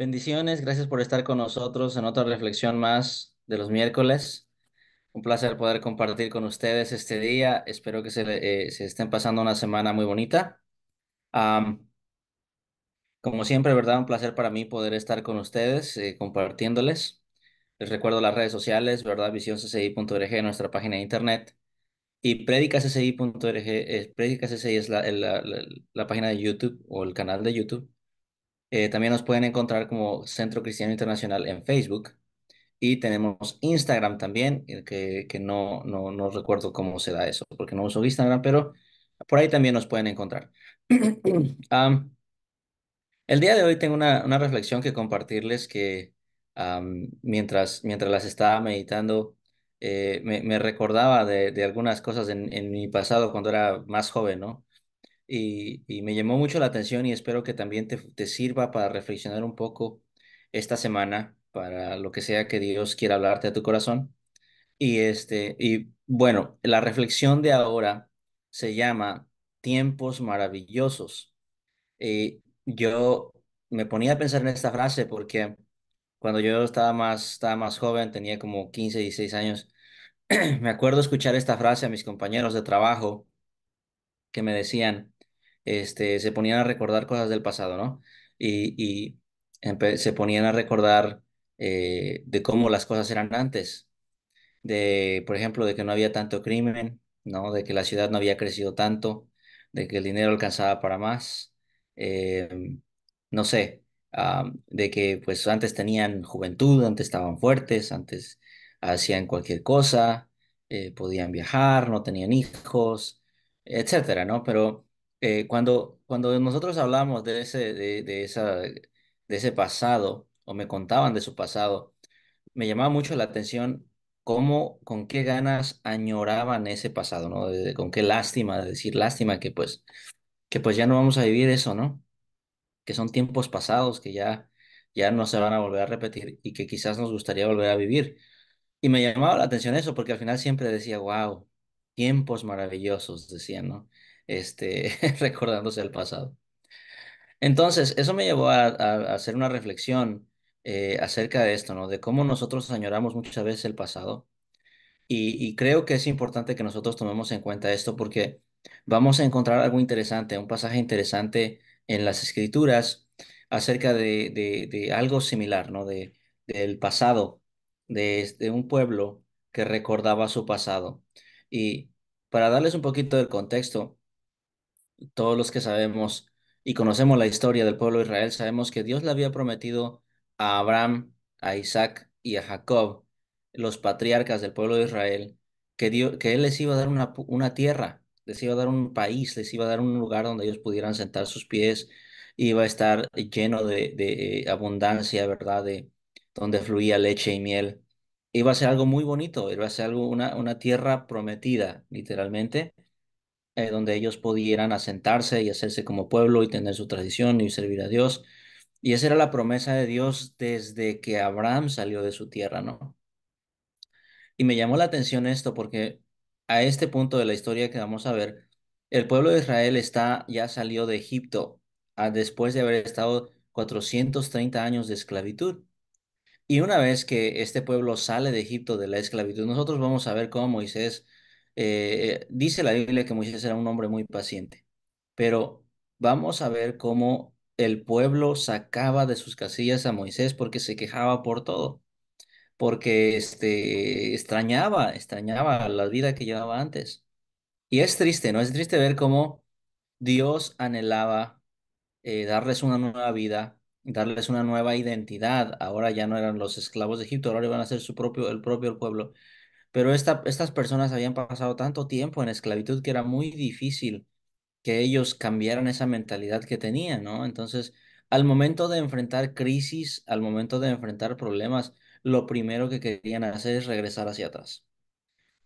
Bendiciones, gracias por estar con nosotros en otra reflexión más de los miércoles. Un placer poder compartir con ustedes este día. Espero que se estén pasando una semana muy bonita. Am, Como siempre, ¿verdad? Un placer para mí poder estar con ustedes compartiéndoles. Les recuerdo las redes sociales, ¿verdad? visionsci.org, nuestra página de internet. Y predicasci.org, predicasci es la página de YouTube o el canal de YouTube. También nos pueden encontrar como Centro Cristiano Internacional en Facebook. Y tenemos Instagram también, que no recuerdo cómo se da eso, porque no uso Instagram, pero por ahí también nos pueden encontrar. Am, el día de hoy tengo una reflexión que compartirles que mientras las estaba meditando, me recordaba de algunas cosas en mi pasado cuando era más joven, ¿no? Y me llamó mucho la atención y espero que también te sirva para reflexionar un poco esta semana para lo que sea que Dios quiera hablarte a tu corazón. Y bueno, la reflexión de ahora se llama Tiempos maravillosos. Yo me ponía a pensar en esta frase porque cuando yo estaba más joven, tenía como 15 16 años, me acuerdo escuchar esta frase a mis compañeros de trabajo que me decían, se ponían a recordar cosas del pasado, ¿no? Y se ponían a recordar de cómo las cosas eran antes, por ejemplo, de que no había tanto crimen, ¿no? De que la ciudad no había crecido tanto, de que el dinero alcanzaba para más, eh, no sé, de que pues antes tenían juventud, antes estaban fuertes, antes hacían cualquier cosa, podían viajar, no tenían hijos, etcétera, ¿no? Pero cuando nosotros hablamos de ese pasado, o me contaban de su pasado, me llamaba mucho la atención con qué ganas añoraban ese pasado, ¿no? Con qué lástima, de decir lástima que pues ya no vamos a vivir eso, ¿no? Que son tiempos pasados que ya no se van a volver a repetir y que quizás nos gustaría volver a vivir. Y me llamaba la atención eso porque al final siempre decía, wow, tiempos maravillosos, decían, ¿no? Recordándose el pasado. Entonces, eso me llevó a hacer una reflexión acerca de esto, ¿no? De cómo nosotros añoramos muchas veces el pasado y creo que es importante que nosotros tomemos en cuenta esto porque vamos a encontrar algo interesante, un pasaje interesante en las Escrituras acerca de algo similar, ¿no? Del pasado, de un pueblo que recordaba su pasado. Y para darles un poquito del contexto, todos los que sabemos y conocemos la historia del pueblo de Israel, sabemos que Dios le había prometido a Abraham, a Isaac y a Jacob, los patriarcas del pueblo de Israel, que Él les iba a dar una tierra, les iba a dar un país, les iba a dar un lugar donde ellos pudieran sentar sus pies, iba a estar lleno de abundancia, ¿verdad? Donde fluía leche y miel. Iba a ser algo muy bonito, iba a ser una tierra prometida, literalmente donde ellos pudieran asentarse y hacerse como pueblo y tener su tradición y servir a Dios. Y esa era la promesa de Dios desde que Abraham salió de su tierra, ¿no? Y me llamó la atención esto porque a este punto de la historia que vamos a ver, el pueblo de Israel ya salió de Egipto después de haber estado 430 años de esclavitud. Y una vez que este pueblo sale de Egipto de la esclavitud, nosotros vamos a ver cómo Moisés, dice la Biblia que Moisés era un hombre muy paciente, pero vamos a ver cómo el pueblo sacaba de sus casillas a Moisés porque se quejaba por todo, porque extrañaba la vida que llevaba antes. Y es triste, ¿no? Es triste ver cómo Dios anhelaba darles una nueva vida, darles una nueva identidad. Ahora ya no eran los esclavos de Egipto, ahora iban a ser el propio pueblo. Pero estas personas habían pasado tanto tiempo en esclavitud que era muy difícil que ellos cambiaran esa mentalidad que tenían, ¿no? Entonces, al momento de enfrentar crisis, al momento de enfrentar problemas, lo primero que querían hacer es regresar hacia atrás.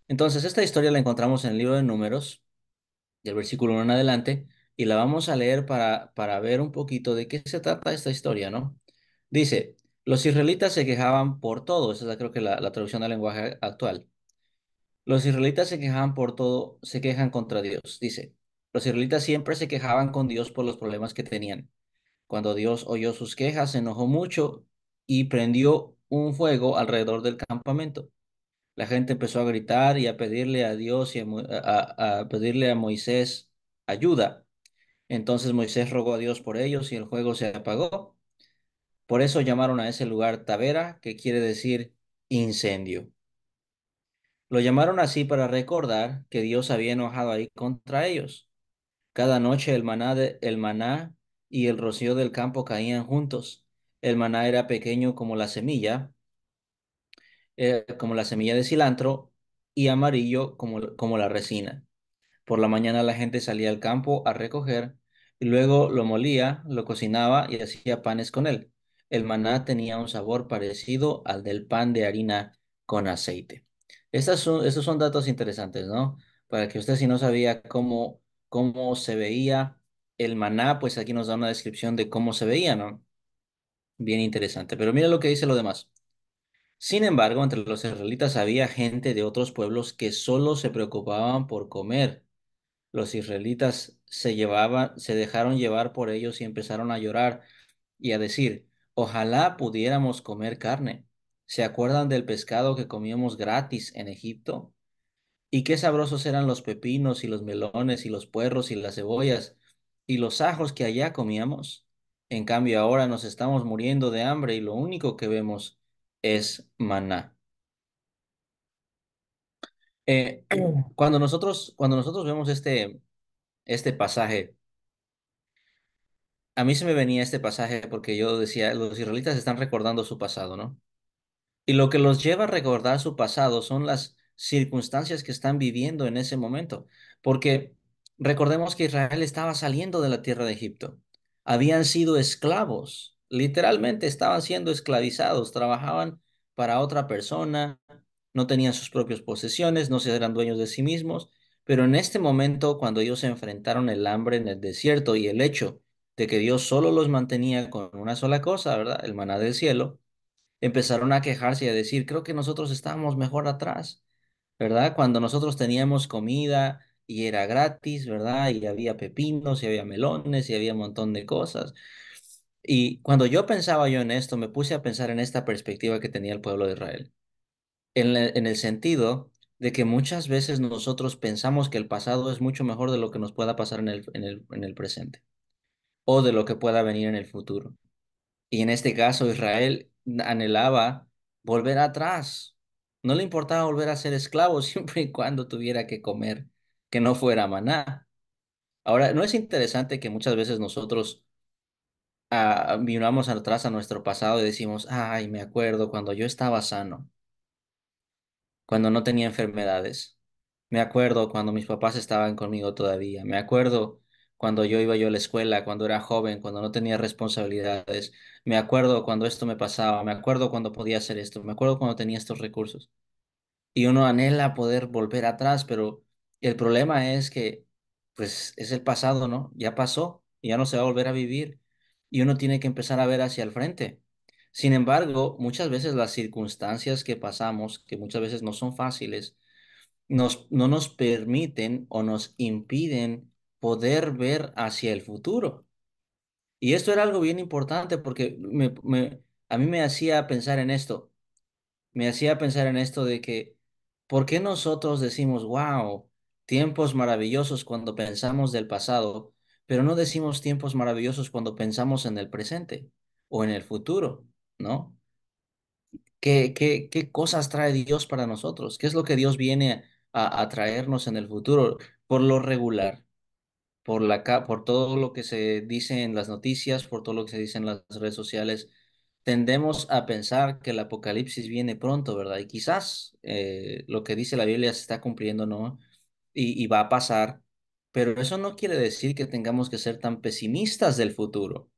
Entonces, esta historia la encontramos en el libro de Números del versículo 1 en adelante, y la vamos a leer para ver un poquito de qué se trata esta historia, ¿no? Dice, los israelitas se quejaban por todo, esa es creo que la traducción del lenguaje actual. Los israelitas se quejaban por todo, se quejan contra Dios. Dice, los israelitas siempre se quejaban con Dios por los problemas que tenían. Cuando Dios oyó sus quejas, se enojó mucho y prendió un fuego alrededor del campamento. La gente empezó a gritar y a pedirle a Dios y a pedirle a Moisés ayuda. Entonces Moisés rogó a Dios por ellos y el fuego se apagó. Por eso llamaron a ese lugar Tavera, que quiere decir incendio. Lo llamaron así para recordar que Dios había enojado ahí contra ellos. Cada noche el maná y el rocío del campo caían juntos. El maná era pequeño como la semilla de cilantro, y amarillo como la resina. Por la mañana la gente salía al campo a recoger y luego lo molía, lo cocinaba y hacía panes con él. El maná tenía un sabor parecido al del pan de harina con aceite. Estos son datos interesantes, ¿no? Para que usted, si no sabía cómo se veía el maná, pues aquí nos da una descripción de cómo se veía, ¿no? Bien interesante. Pero mira lo que dice lo demás. Sin embargo, entre los israelitas había gente de otros pueblos que solo se preocupaban por comer. Los israelitas se dejaron llevar por ellos y empezaron a llorar y a decir, ojalá pudiéramos comer carne. ¿Se acuerdan del pescado que comíamos gratis en Egipto? Y qué sabrosos eran los pepinos y los melones y los puerros y las cebollas y los ajos que allá comíamos. En cambio, ahora nos estamos muriendo de hambre y lo único que vemos es maná. Eh, cuando nosotros vemos este pasaje, a mí se me venía este pasaje porque yo decía, los israelitas están recordando su pasado, ¿no? Y lo que los lleva a recordar su pasado son las circunstancias que están viviendo en ese momento. Porque recordemos que Israel estaba saliendo de la tierra de Egipto. Habían sido esclavos, literalmente estaban siendo esclavizados, trabajaban para otra persona, no tenían sus propias posesiones, no se eran dueños de sí mismos. Pero en este momento, cuando ellos se enfrentaron el hambre en el desierto y el hecho de que Dios solo los mantenía con una sola cosa, ¿verdad? El maná del cielo, empezaron a quejarse y a decir, creo que nosotros estábamos mejor atrás, ¿verdad? Cuando nosotros teníamos comida y era gratis, ¿verdad? Y había pepinos y había melones y había un montón de cosas. Y cuando yo en esto, me puse a pensar en esta perspectiva que tenía el pueblo de Israel, en el sentido de que muchas veces nosotros pensamos que el pasado es mucho mejor de lo que nos pueda pasar en el presente o de lo que pueda venir en el futuro. Y en este caso, Israel anhelaba volver atrás. No le importaba volver a ser esclavo siempre y cuando tuviera que comer, que no fuera maná. Ahora, ¿no es interesante que muchas veces nosotros miramos atrás a nuestro pasado y decimos, ay, me acuerdo cuando yo estaba sano, cuando no tenía enfermedades? Me acuerdo cuando mis papás estaban conmigo todavía. Me acuerdo cuando yo a la escuela, cuando era joven, cuando no tenía responsabilidades. Me acuerdo cuando esto me pasaba. Me acuerdo cuando podía hacer esto. Me acuerdo cuando tenía estos recursos. Y uno anhela poder volver atrás, pero el problema es que, pues, es el pasado, ¿no? Ya pasó y ya no se va a volver a vivir. Y uno tiene que empezar a ver hacia el frente. Sin embargo, muchas veces las circunstancias que pasamos, que muchas veces no son fáciles, no nos permiten o nos impiden poder ver hacia el futuro. Y esto era algo bien importante porque a mí me hacía pensar en esto, me hacía pensar en esto de que, ¿por qué nosotros decimos, wow, tiempos maravillosos cuando pensamos del pasado, pero no decimos tiempos maravillosos cuando pensamos en el presente o en el futuro, ¿no? ¿Qué cosas trae Dios para nosotros? ¿Qué es lo que Dios viene a traernos en el futuro? Por lo regular, por todo lo que se dice en las noticias, por todo lo que se dice en las redes sociales, tendemos a pensar que el apocalipsis viene pronto, ¿verdad? Y quizás lo que dice la Biblia se está cumpliendo, ¿no? Y va a pasar, pero eso no quiere decir que tengamos que ser tan pesimistas del futuro.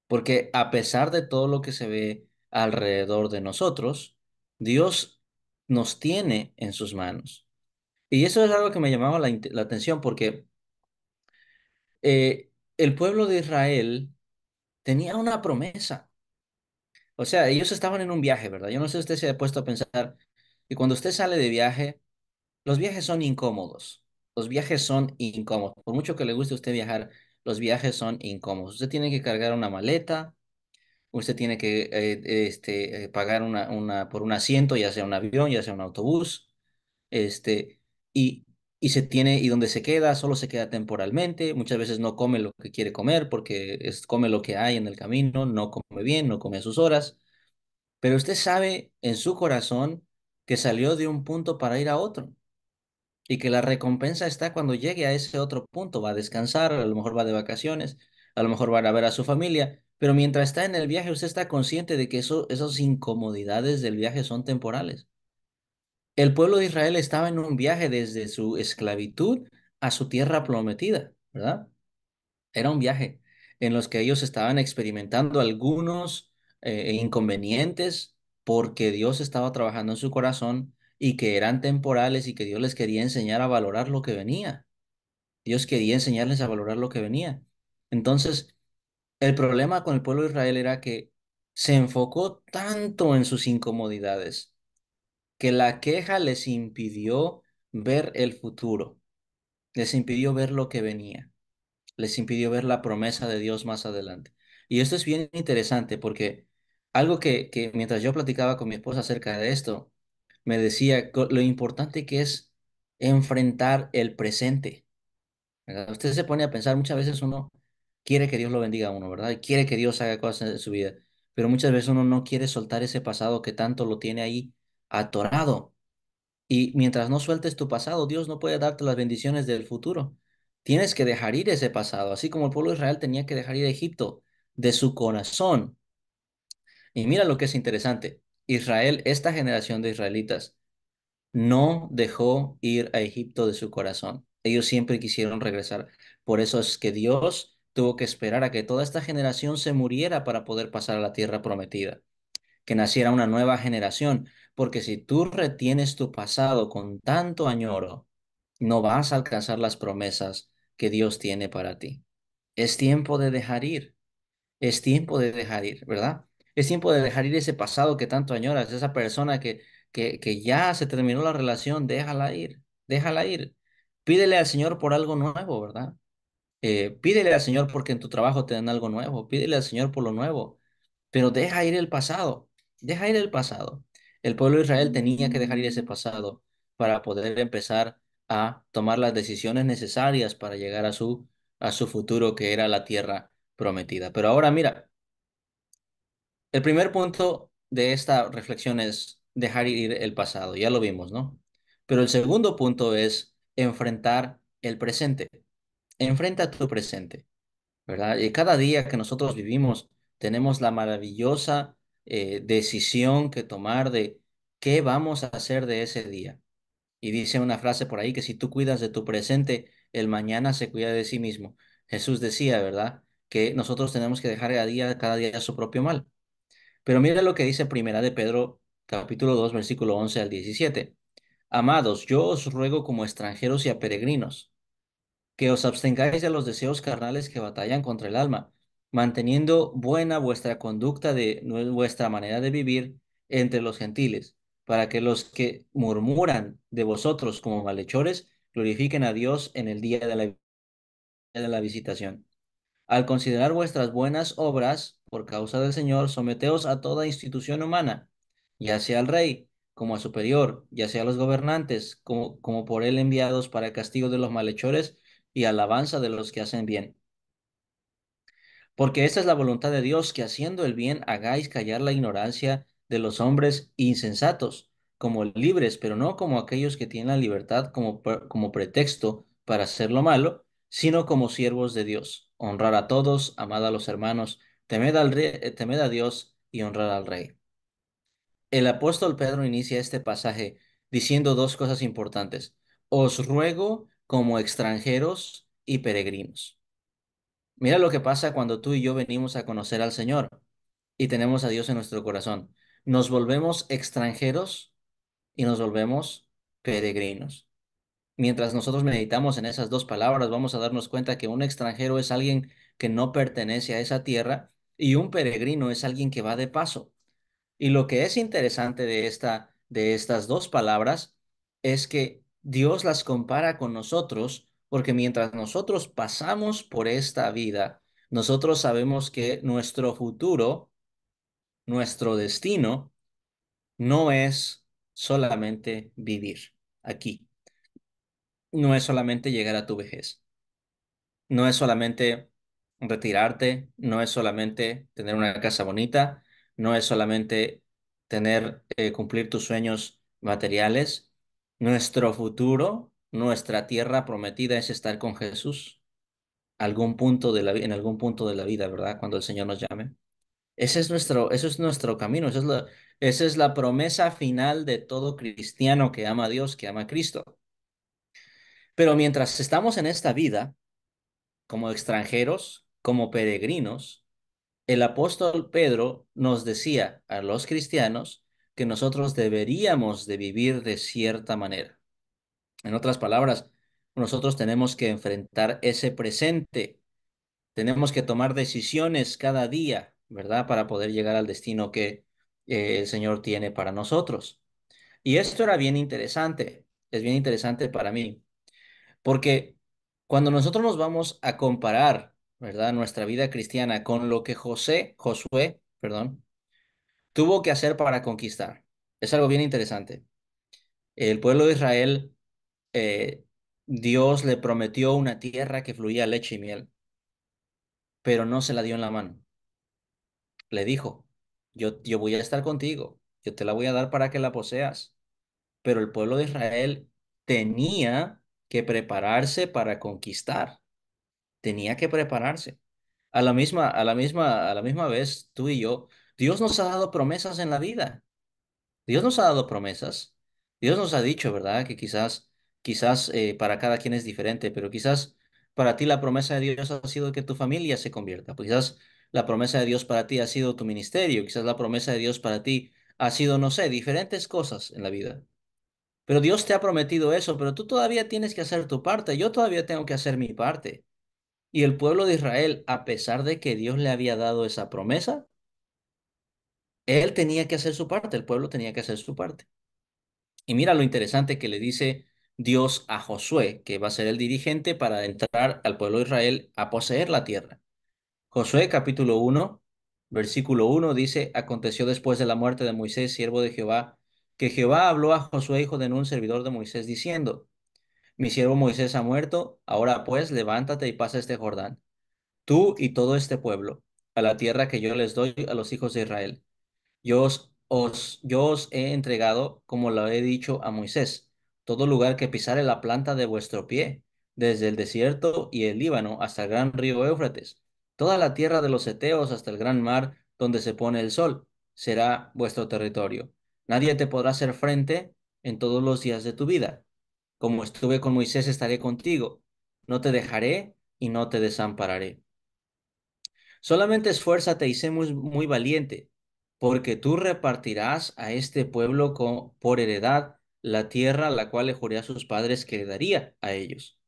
Porque a pesar de todo lo que se ve alrededor de nosotros, Dios nos tiene en sus manos. Y eso es algo que me llamaba la atención porque el pueblo de Israel tenía una promesa. O sea, ellos estaban en un viaje, ¿verdad? Yo no sé si usted se ha puesto a pensar que cuando usted sale de viaje, los viajes son incómodos. Los viajes son incómodos. Por mucho que le guste a usted viajar, los viajes son incómodos. Usted tiene que cargar una maleta, usted tiene que pagar por un asiento, ya sea un avión, ya sea un autobús, este, y, y donde se queda, solo se queda temporalmente, muchas veces no come lo que quiere comer porque come lo que hay en el camino, no come bien, no come a sus horas, pero usted sabe en su corazón que salió de un punto para ir a otro y que la recompensa está cuando llegue a ese otro punto. Va a descansar, a lo mejor va de vacaciones, a lo mejor va a ver a su familia, pero mientras está en el viaje, usted está consciente de que esas incomodidades del viaje son temporales. El pueblo de Israel estaba en un viaje desde su esclavitud a su tierra prometida, ¿verdad? Era un viaje en los que ellos estaban experimentando algunos inconvenientes porque Dios estaba trabajando en su corazón y que eran temporales y que Dios les quería enseñar a valorar lo que venía. Dios quería enseñarles a valorar lo que venía. Entonces, el problema con el pueblo de Israel era que se enfocó tanto en sus incomodidades que la queja les impidió ver el futuro, les impidió ver lo que venía, les impidió ver la promesa de Dios más adelante. Y esto es bien interesante porque algo que mientras yo platicaba con mi esposa acerca de esto, me decía lo importante que es enfrentar el presente, ¿verdad? Usted se pone a pensar, muchas veces uno quiere que Dios lo bendiga a uno, ¿verdad? Y quiere que Dios haga cosas en su vida, pero muchas veces uno no quiere soltar ese pasado que tanto lo tiene ahí atorado. Y mientras no sueltes tu pasado, Dios no puede darte las bendiciones del futuro. Tienes que dejar ir ese pasado, así como el pueblo de Israel tenía que dejar ir a Egipto de su corazón. Y mira lo que es interesante. Israel, esta generación de israelitas, no dejó ir a Egipto de su corazón. Ellos siempre quisieron regresar. Por eso es que Dios tuvo que esperar a que toda esta generación se muriera para poder pasar a la tierra prometida, que naciera una nueva generación, porque si tú retienes tu pasado con tanto añoro, no vas a alcanzar las promesas que Dios tiene para ti. Es tiempo de dejar ir, es tiempo de dejar ir, ¿verdad? Es tiempo de dejar ir ese pasado que tanto añoras, esa persona que ya se terminó la relación, déjala ir, déjala ir. Pídele al Señor por algo nuevo, ¿verdad? Pídele al Señor porque en tu trabajo te dan algo nuevo, pídele al Señor por lo nuevo, pero deja ir el pasado, deja ir el pasado. El pueblo de Israel tenía que dejar ir ese pasado para poder empezar a tomar las decisiones necesarias para llegar a su futuro que era la tierra prometida. Pero ahora mira, el primer punto de esta reflexión es dejar ir el pasado, ya lo vimos, ¿no? Pero el segundo punto es enfrentar el presente. Enfrenta tu presente. ¿Verdad? Y cada día que nosotros vivimos tenemos la maravillosa decisión que tomar de qué vamos a hacer de ese día. Y dice una frase por ahí que si tú cuidas de tu presente, el mañana se cuida de sí mismo. Jesús decía, ¿verdad? Que nosotros tenemos que dejar cada día su propio mal. Pero mira lo que dice Primera de Pedro, capítulo 2 versículo 11 al 17. Amados, yo os ruego como extranjeros y a peregrinos que os abstengáis de los deseos carnales que batallan contra el alma, manteniendo buena vuestra conducta de vuestra manera de vivir entre los gentiles, para que los que murmuran de vosotros como malhechores glorifiquen a Dios en el día de la visitación. Al considerar vuestras buenas obras por causa del Señor, someteos a toda institución humana, ya sea al rey como a superior, ya sea a los gobernantes como por él enviados para el castigo de los malhechores y alabanza de los que hacen bien. Porque esta es la voluntad de Dios, que haciendo el bien hagáis callar la ignorancia de los hombres insensatos, como libres, pero no como aquellos que tienen la libertad como pretexto para hacer lo malo, sino como siervos de Dios. Honrar a todos, amad a los hermanos, temed a Dios y honrar al rey. El apóstol Pedro inicia este pasaje diciendo dos cosas importantes. Os ruego como extranjeros y peregrinos. Mira lo que pasa cuando tú y yo venimos a conocer al Señor y tenemos a Dios en nuestro corazón. Nos volvemos extranjeros y nos volvemos peregrinos. Mientras nosotros meditamos en esas dos palabras, vamos a darnos cuenta que un extranjero es alguien que no pertenece a esa tierra y un peregrino es alguien que va de paso. Y lo que es interesante de estas dos palabras es que Dios las compara con nosotros porque mientras nosotros pasamos por esta vida, nosotros sabemos que nuestro futuro, nuestro destino, no es solamente vivir aquí, no es solamente llegar a tu vejez, no es solamente retirarte, no es solamente tener una casa bonita, no es solamente cumplir tus sueños materiales. Nuestro futuro, nuestra tierra prometida es estar con Jesús en algún punto de la vida, ¿verdad? Cuando el Señor nos llame. Eso es nuestro camino, esa es la promesa final de todo cristiano que ama a Dios, que ama a Cristo. Pero mientras estamos en esta vida, como extranjeros, como peregrinos, el apóstol Pedro nos decía a los cristianos que nosotros deberíamos de vivir de cierta manera. En otras palabras, nosotros tenemos que enfrentar ese presente, tenemos que tomar decisiones cada día, ¿verdad? Para poder llegar al destino que el Señor tiene para nosotros. Y esto era bien interesante, es bien interesante para mí, porque cuando nosotros nos vamos a comparar, ¿verdad? Nuestra vida cristiana con lo que Josué, perdón, tuvo que hacer para conquistar. Es algo bien interesante. El pueblo de Israel, eh, Dios le prometió una tierra que fluía leche y miel, pero no se la dio en la mano. Le dijo, yo voy a estar contigo, yo te la voy a dar para que la poseas. Pero el pueblo de Israel tenía que prepararse para conquistar, tenía que prepararse. A la misma vez, tú y yo, Dios nos ha dado promesas en la vida. Dios nos ha dado promesas. Dios nos ha dicho, ¿verdad? Que quizás para cada quien es diferente, pero quizás para ti la promesa de Dios ha sido que tu familia se convierta. Pues quizás la promesa de Dios para ti ha sido tu ministerio. Quizás la promesa de Dios para ti ha sido, no sé, diferentes cosas en la vida. Pero Dios te ha prometido eso, pero tú todavía tienes que hacer tu parte. Yo todavía tengo que hacer mi parte. Y el pueblo de Israel, a pesar de que Dios le había dado esa promesa, él tenía que hacer su parte, el pueblo tenía que hacer su parte. Y mira lo interesante que le dice Dios a Josué, que va a ser el dirigente para entrar al pueblo de Israel a poseer la tierra. Josué capítulo 1, versículo 1 dice, aconteció después de la muerte de Moisés, siervo de Jehová, que Jehová habló a Josué, hijo de Nun, servidor de Moisés, diciendo, mi siervo Moisés ha muerto, ahora pues levántate y pasa este Jordán, tú y todo este pueblo, a la tierra que yo les doy a los hijos de Israel. Yo os he entregado, como lo he dicho a Moisés, todo lugar que pisare la planta de vuestro pie, desde el desierto y el Líbano hasta el gran río Éufrates, toda la tierra de los Eteos hasta el gran mar donde se pone el sol, será vuestro territorio. Nadie te podrá hacer frente en todos los días de tu vida. Como estuve con Moisés, estaré contigo. No te dejaré y no te desampararé. Solamente esfuérzate y sé muy valiente, porque tú repartirás a este pueblo por heredad la tierra la cual le juré a sus padres que le daría a ellos.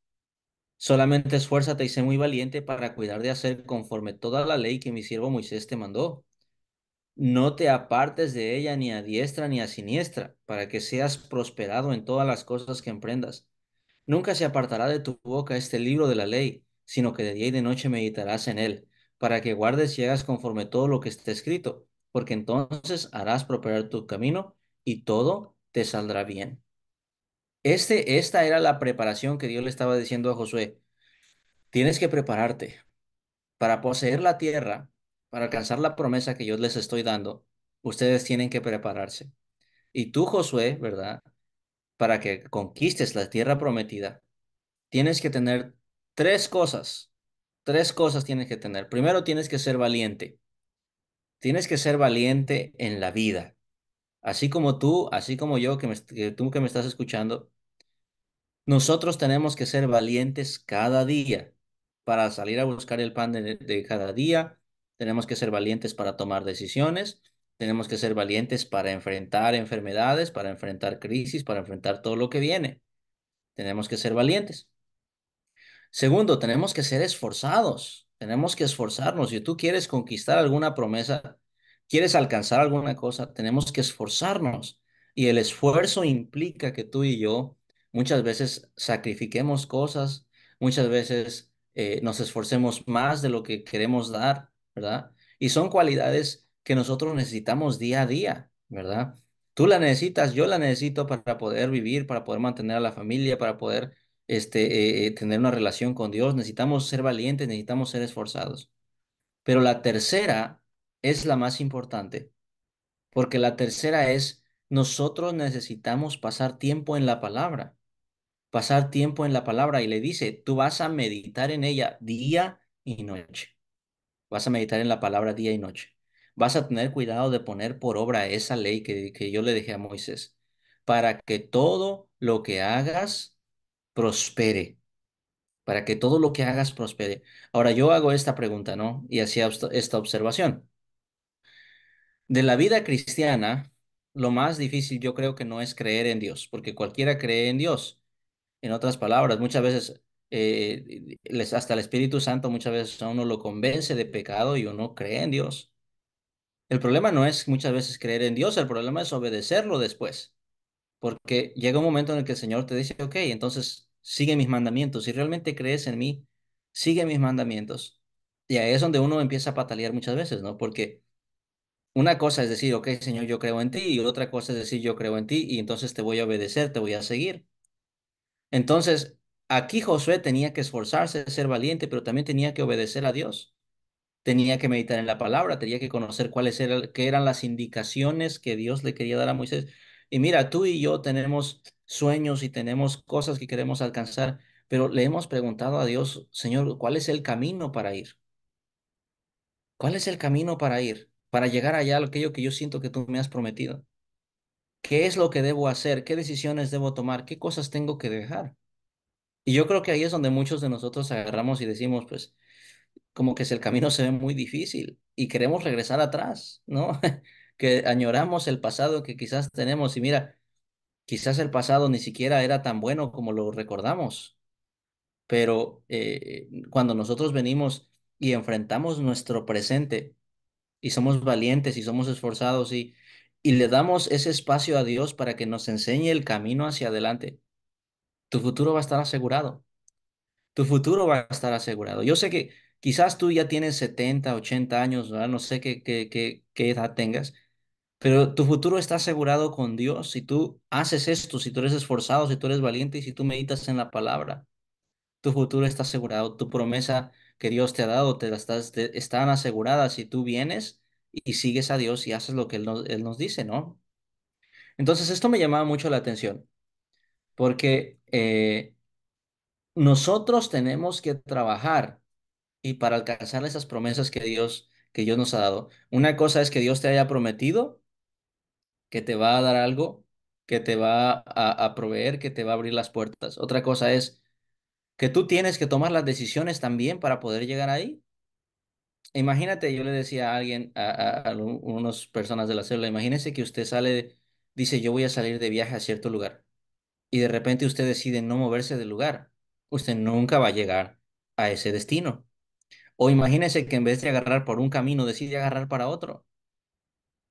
Solamente esfuérzate y sé muy valiente para cuidar de hacer conforme toda la ley que mi siervo Moisés te mandó. No te apartes de ella ni a diestra ni a siniestra, para que seas prosperado en todas las cosas que emprendas. Nunca se apartará de tu boca este libro de la ley, sino que de día y de noche meditarás en él, para que guardes y hagas conforme todo lo que está escrito, porque entonces harás prosperar tu camino y todo te saldrá bien. Esta era la preparación que Dios le estaba diciendo a Josué. Tienes que prepararte para poseer la tierra, para alcanzar la promesa que yo les estoy dando. Ustedes tienen que prepararse. Y tú, Josué, ¿verdad? Para que conquistes la tierra prometida tienes que tener tres cosas. Tres cosas tienes que tener. Primero, tienes que ser valiente. Tienes que ser valiente en la vida. Así como tú, así como yo, que tú que me estás escuchando, nosotros tenemos que ser valientes cada día para salir a buscar el pan de cada día. Tenemos que ser valientes para tomar decisiones. Tenemos que ser valientes para enfrentar enfermedades, para enfrentar crisis, para enfrentar todo lo que viene. Tenemos que ser valientes. Segundo, tenemos que ser esforzados, tenemos que esforzarnos. Si tú quieres conquistar alguna promesa, quieres alcanzar alguna cosa, tenemos que esforzarnos. Y el esfuerzo implica que tú y yo muchas veces sacrifiquemos cosas, muchas veces nos esforcemos más de lo que queremos dar, ¿verdad? Y son cualidades que nosotros necesitamos día a día, ¿verdad? Tú la necesitas, yo la necesito para poder vivir, para poder mantener a la familia, para poder tener una relación con Dios. Necesitamos ser valientes, necesitamos ser esforzados. Pero la tercera es la más importante, porque la tercera es, nosotros necesitamos pasar tiempo en la palabra, pasar tiempo en la palabra. Y le dice, tú vas a meditar en ella día y noche. Vas a meditar en la palabra día y noche. Vas a tener cuidado de poner por obra esa ley que yo le dejé a Moisés, para que todo lo que hagas prospere, para que todo lo que hagas prospere. Ahora yo hago esta pregunta, ¿no? Y hacía esta observación. De la vida cristiana, lo más difícil yo creo que no es creer en Dios, porque cualquiera cree en Dios. En otras palabras, muchas veces hasta el Espíritu Santo muchas veces a uno lo convence de pecado y uno cree en Dios. El problema no es muchas veces creer en Dios, el problema es obedecerlo después, porque llega un momento en el que el Señor te dice, ok, entonces sigue mis mandamientos. Si realmente crees en mí, sigue mis mandamientos. Y ahí es donde uno empieza a patalear muchas veces, ¿no? Porque una cosa es decir, ok, Señor, yo creo en ti, y otra cosa es decir, yo creo en ti, y entonces te voy a obedecer, te voy a seguir. Entonces, aquí Josué tenía que esforzarse, ser valiente, pero también tenía que obedecer a Dios. Tenía que meditar en la palabra, tenía que conocer qué eran las indicaciones que Dios le quería dar a Moisés. Y mira, tú y yo tenemos sueños y tenemos cosas que queremos alcanzar, pero le hemos preguntado a Dios, Señor, ¿cuál es el camino para ir? ¿Cuál es el camino para ir? Para llegar allá a aquello que yo siento que tú me has prometido. ¿Qué es lo que debo hacer? ¿Qué decisiones debo tomar? ¿Qué cosas tengo que dejar? Y yo creo que ahí es donde muchos de nosotros agarramos y decimos, pues, como que si el camino se ve muy difícil y queremos regresar atrás, ¿no? Que añoramos el pasado que quizás tenemos y mira, quizás el pasado ni siquiera era tan bueno como lo recordamos, pero cuando nosotros venimos y enfrentamos nuestro presente y somos valientes y somos esforzados y le damos ese espacio a Dios para que nos enseñe el camino hacia adelante, tu futuro va a estar asegurado. Tu futuro va a estar asegurado. Yo sé que quizás tú ya tienes 70, 80 años, ¿verdad? No sé qué edad tengas, pero tu futuro está asegurado con Dios. Si tú haces esto, si tú eres esforzado, si tú eres valiente y si tú meditas en la palabra, tu futuro está asegurado. Tu promesa que Dios te ha dado, están aseguradas si tú vienes y sigues a Dios y haces lo que Él nos dice, ¿no? Entonces, esto me llamaba mucho la atención porque nosotros tenemos que trabajar y para alcanzar esas promesas que Dios nos ha dado. Una cosa es que Dios te haya prometido que te va a dar algo, que te va a proveer, que te va a abrir las puertas. Otra cosa es que tú tienes que tomar las decisiones también para poder llegar ahí. Imagínate, yo le decía a alguien, unas personas de la célula, imagínese que usted dice, yo voy a salir de viaje a cierto lugar y de repente usted decide no moverse del lugar. Usted nunca va a llegar a ese destino. O imagínese que en vez de agarrar por un camino, decide agarrar para otro.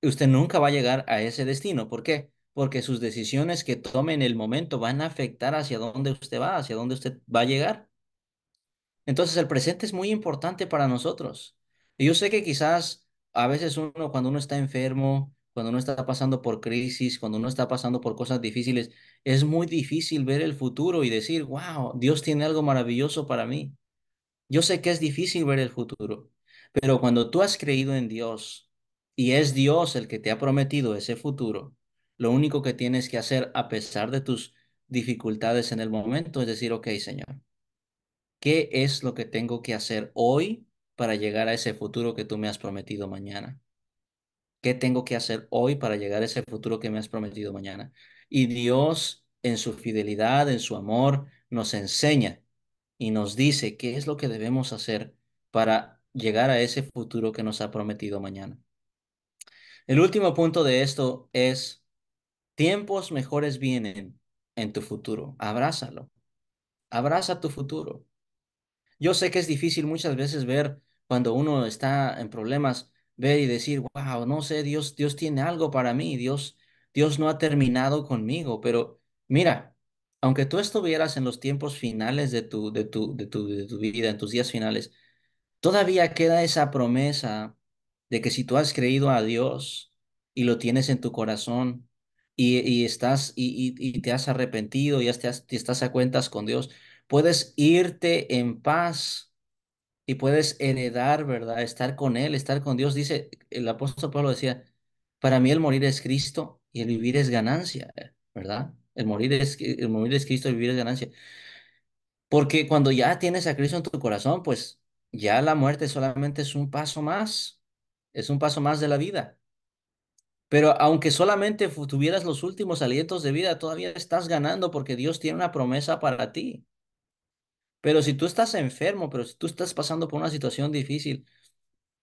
Y usted nunca va a llegar a ese destino. ¿Por qué? Porque sus decisiones que tome en el momento van a afectar hacia dónde usted va, hacia dónde usted va a llegar. Entonces el presente es muy importante para nosotros. Y yo sé que quizás a veces uno, cuando uno está enfermo, cuando uno está pasando por crisis, cuando uno está pasando por cosas difíciles, es muy difícil ver el futuro y decir, wow, Dios tiene algo maravilloso para mí. Yo sé que es difícil ver el futuro, pero cuando tú has creído en Dios y es Dios el que te ha prometido ese futuro, lo único que tienes que hacer a pesar de tus dificultades en el momento es decir, ok, Señor, ¿qué es lo que tengo que hacer hoy para llegar a ese futuro que tú me has prometido mañana? ¿Qué tengo que hacer hoy para llegar a ese futuro que me has prometido mañana? Y Dios, en su fidelidad, en su amor, nos enseña y nos dice qué es lo que debemos hacer para llegar a ese futuro que nos ha prometido mañana. El último punto de esto es, tiempos mejores vienen en tu futuro. Abrázalo. Abraza tu futuro. Yo sé que es difícil muchas veces ver cuando uno está en problemas, ver y decir, wow, no sé, Dios tiene algo para mí, Dios no ha terminado conmigo, pero mira, aunque tú estuvieras en los tiempos finales de tu vida, en tus días finales, todavía queda esa promesa de que si tú has creído a Dios y lo tienes en tu corazón y te has arrepentido y te estás a cuentas con Dios, puedes irte en paz y puedes heredar, ¿verdad? Estar con Él, estar con Dios. Dice, el apóstol Pablo decía, para mí el morir es Cristo y el vivir es ganancia, ¿verdad? El morir es Cristo y el vivir es ganancia. Porque cuando ya tienes a Cristo en tu corazón, pues ya la muerte solamente es un paso más, es un paso más de la vida. Pero aunque solamente tuvieras los últimos alientos de vida, todavía estás ganando porque Dios tiene una promesa para ti. Pero si tú estás enfermo, pero si tú estás pasando por una situación difícil,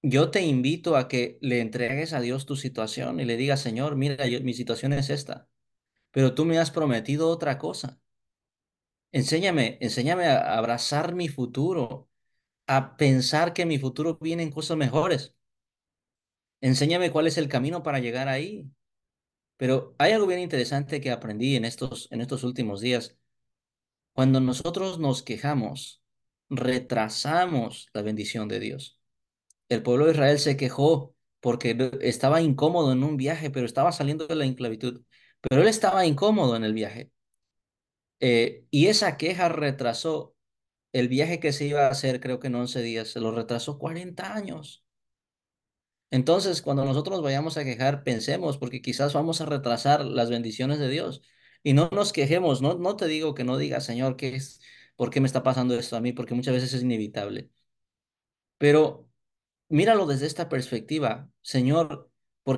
yo te invito a que le entregues a Dios tu situación y le digas, Señor, mira, mi situación es esta, pero tú me has prometido otra cosa. Enséñame a abrazar mi futuro, a pensar que mi futuro viene en cosas mejores. Enséñame cuál es el camino para llegar ahí. Pero hay algo bien interesante que aprendí en estos últimos días. Cuando nosotros nos quejamos, retrasamos la bendición de Dios. El pueblo de Israel se quejó porque estaba incómodo en un viaje, pero estaba saliendo de la inclavitud. Pero él estaba incómodo en el viaje. Y esa queja retrasó el viaje que se iba a hacer, creo que en 11 días, se lo retrasó 40 años. Entonces, cuando nosotros vayamos a quejar, pensemos, porque quizás vamos a retrasar las bendiciones de Dios. Y no nos quejemos, no te digo que no digas, Señor, ¿qué es? ¿Por qué me está pasando esto a mí? Porque muchas veces es inevitable. Pero míralo desde esta perspectiva. Señor,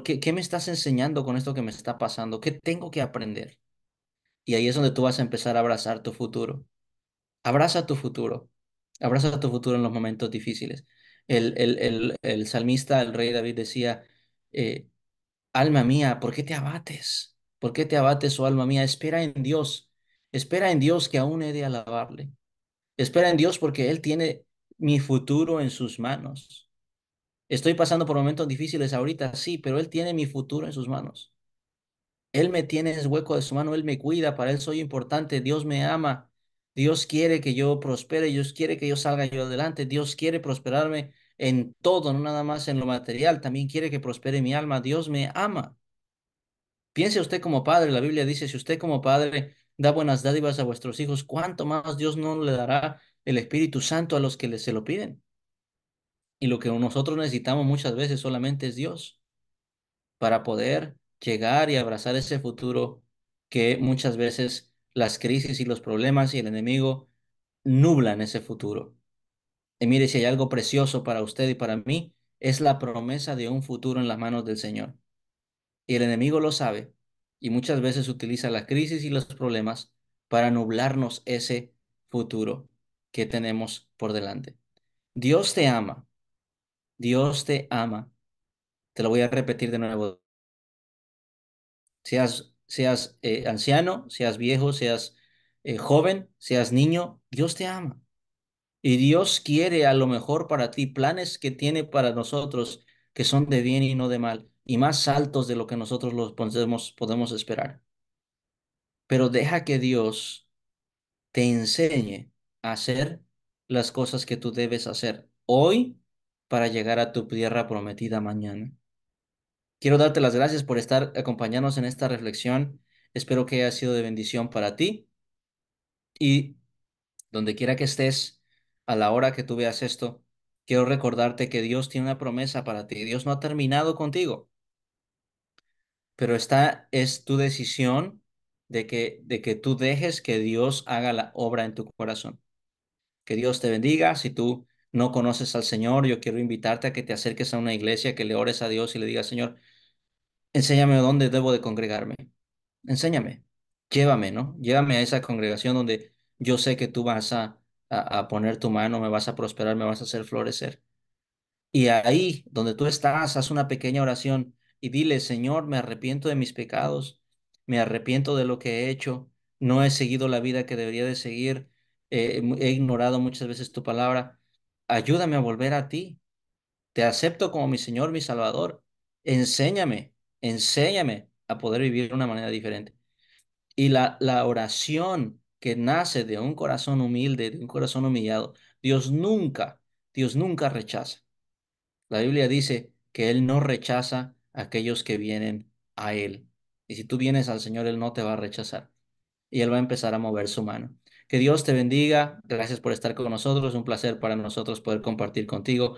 ¿qué me estás enseñando con esto que me está pasando? ¿Qué tengo que aprender? Y ahí es donde tú vas a empezar a abrazar tu futuro. Abraza tu futuro. Abraza tu futuro en los momentos difíciles. El salmista, el rey David decía, eh, alma mía, ¿por qué te abates? ¿Por qué te abates, oh alma mía? Espera en Dios. Espera en Dios que aún he de alabarle. Espera en Dios porque Él tiene mi futuro en sus manos. Estoy pasando por momentos difíciles ahorita, sí, pero Él tiene mi futuro en sus manos. Él me tiene en el hueco de su mano, Él me cuida, para Él soy importante, Dios me ama, Dios quiere que yo prospere, Dios quiere que yo salga yo adelante, Dios quiere prosperarme en todo, no nada más en lo material, también quiere que prospere mi alma, Dios me ama. Piense usted como padre, la Biblia dice, si usted como padre da buenas dádivas a vuestros hijos, ¿cuánto más Dios no le dará el Espíritu Santo a los que se lo piden? Y lo que nosotros necesitamos muchas veces solamente es Dios para poder llegar y abrazar ese futuro que muchas veces las crisis y los problemas y el enemigo nublan ese futuro. Y mire, si hay algo precioso para usted y para mí, es la promesa de un futuro en las manos del Señor. Y el enemigo lo sabe y muchas veces utiliza la crisis y los problemas para nublarnos ese futuro que tenemos por delante. Dios te ama, Dios te ama. Te lo voy a repetir de nuevo. Seas anciano, seas viejo, seas joven, seas niño, Dios te ama. Y Dios quiere a lo mejor para ti, planes que tiene para nosotros que son de bien y no de mal, y más altos de lo que nosotros los podemos esperar. Pero deja que Dios te enseñe a hacer las cosas que tú debes hacer hoy para llegar a tu tierra prometida mañana. Quiero darte las gracias por estar acompañándonos en esta reflexión. Espero que haya sido de bendición para ti y donde quiera que estés, a la hora que tú veas esto, quiero recordarte que Dios tiene una promesa para ti. Dios no ha terminado contigo, pero esta es tu decisión de que tú dejes que Dios haga la obra en tu corazón. Que Dios te bendiga. Si tú no conoces al Señor, yo quiero invitarte a que te acerques a una iglesia, que le ores a Dios y le digas, Señor, enséñame dónde debo de congregarme. Enséñame, llévame, ¿no? Llévame a esa congregación donde yo sé que tú vas a poner tu mano, me vas a prosperar, me vas a hacer florecer. Y ahí donde tú estás, haz una pequeña oración y dile, Señor, me arrepiento de mis pecados, me arrepiento de lo que he hecho, no he seguido la vida que debería de seguir, he ignorado muchas veces tu palabra. Ayúdame a volver a ti. Te acepto como mi Señor, mi Salvador. Enséñame, enséñame a poder vivir de una manera diferente. Y la oración que nace de un corazón humilde, de un corazón humillado, Dios nunca, Dios nunca rechaza. La Biblia dice que Él no rechaza a aquellos que vienen a Él. Y si tú vienes al Señor, Él no te va a rechazar. Y Él va a empezar a mover su mano. Que Dios te bendiga. Gracias por estar con nosotros. Es un placer para nosotros poder compartir contigo.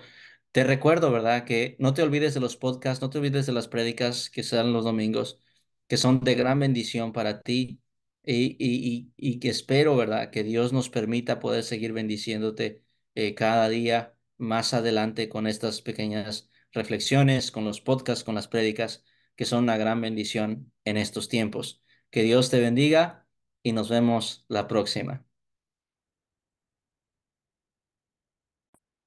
Te recuerdo, ¿verdad? Que no te olvides de los podcasts, no te olvides de las prédicas que salen los domingos, que son de gran bendición para ti y que espero, ¿verdad? Que Dios nos permita poder seguir bendiciéndote cada día más adelante con estas pequeñas reflexiones, con los podcasts, con las prédicas, que son una gran bendición en estos tiempos. Que Dios te bendiga y nos vemos la próxima.